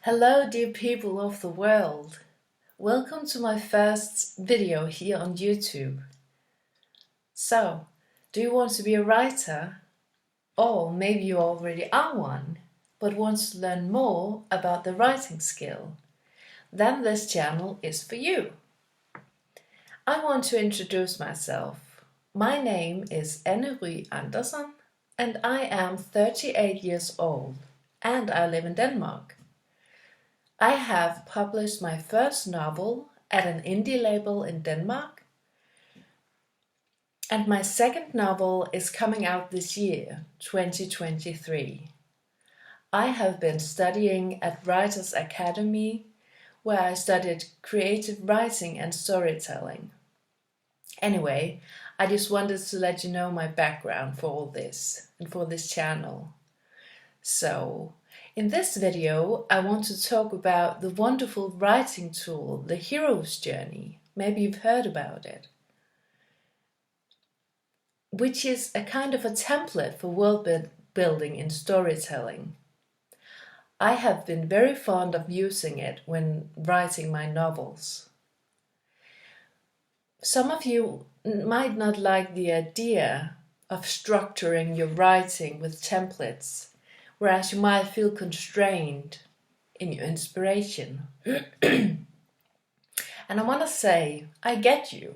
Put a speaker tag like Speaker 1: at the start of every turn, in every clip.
Speaker 1: Hello dear people of the world, welcome to my first video here on YouTube. So, do you want to be a writer? Or maybe you already are one, but want to learn more about the writing skill? Then this channel is for you. I want to introduce myself. My name is Rye Andersson and I am 38 years old and I live in Denmark. I have published my first novel at an indie label in Denmark, and my second novel is coming out this year, 2023. I have been studying at Writers Academy, where I studied creative writing and storytelling. Anyway, I just wanted to let you know my background for all this and for this channel. So, in this video, I want to talk about the wonderful writing tool, the hero's journey. Maybe you've heard about it. Which is a kind of a template for world building in storytelling. I have been very fond of using it when writing my novels. Some of you might not like the idea of structuring your writing with templates, whereas you might feel constrained in your inspiration. And I want to say, I get you.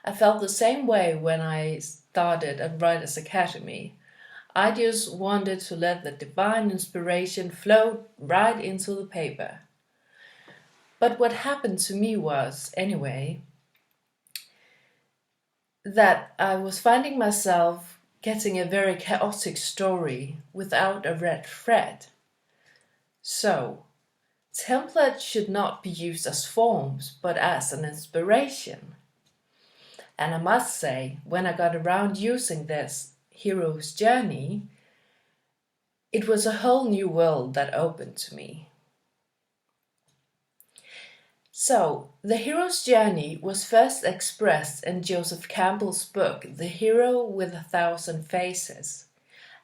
Speaker 1: I felt the same way when I started at Writers Academy. I just wanted to let the divine inspiration flow right into the paper. But what happened to me was, anyway, that I was finding myself getting a very chaotic story without a red thread. So, templates should not be used as forms, but as an inspiration. And I must say, when I got around using this hero's journey, it was a whole new world that opened to me. So, the hero's journey was first expressed in Joseph Campbell's book, The Hero with 1,000 Faces.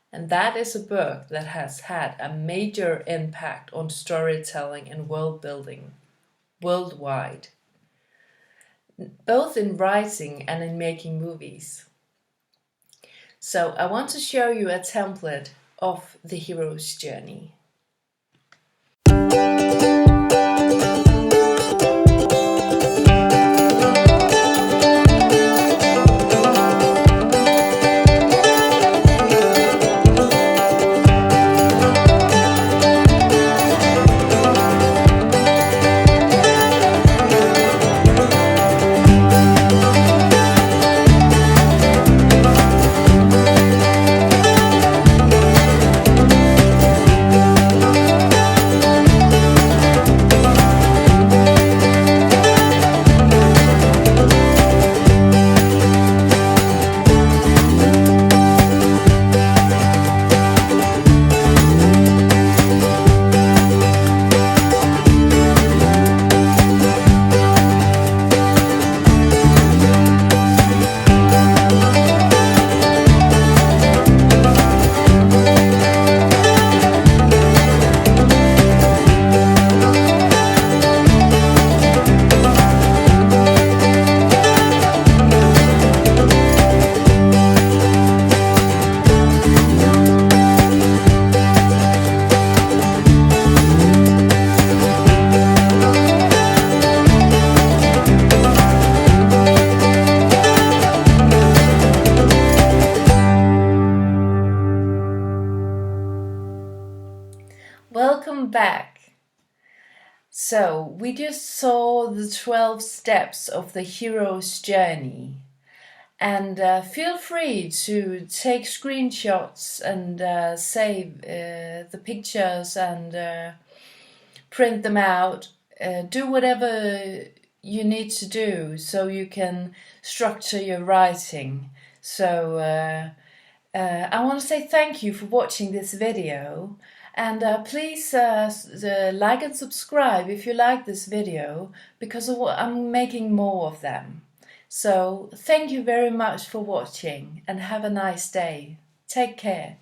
Speaker 1: And that is a book that has had a major impact on storytelling and world building worldwide, both in writing and in making movies. So, I want to show you a template of the hero's journey. Welcome back. So, we just saw the 12 steps of the hero's journey. And feel free to take screenshots and save the pictures and print them out. Do whatever you need to do so you can structure your writing. So, I want to say thank you for watching this video. And please like and subscribe if you like this video, because I'm making more of them. So thank you very much for watching and have a nice day. Take care.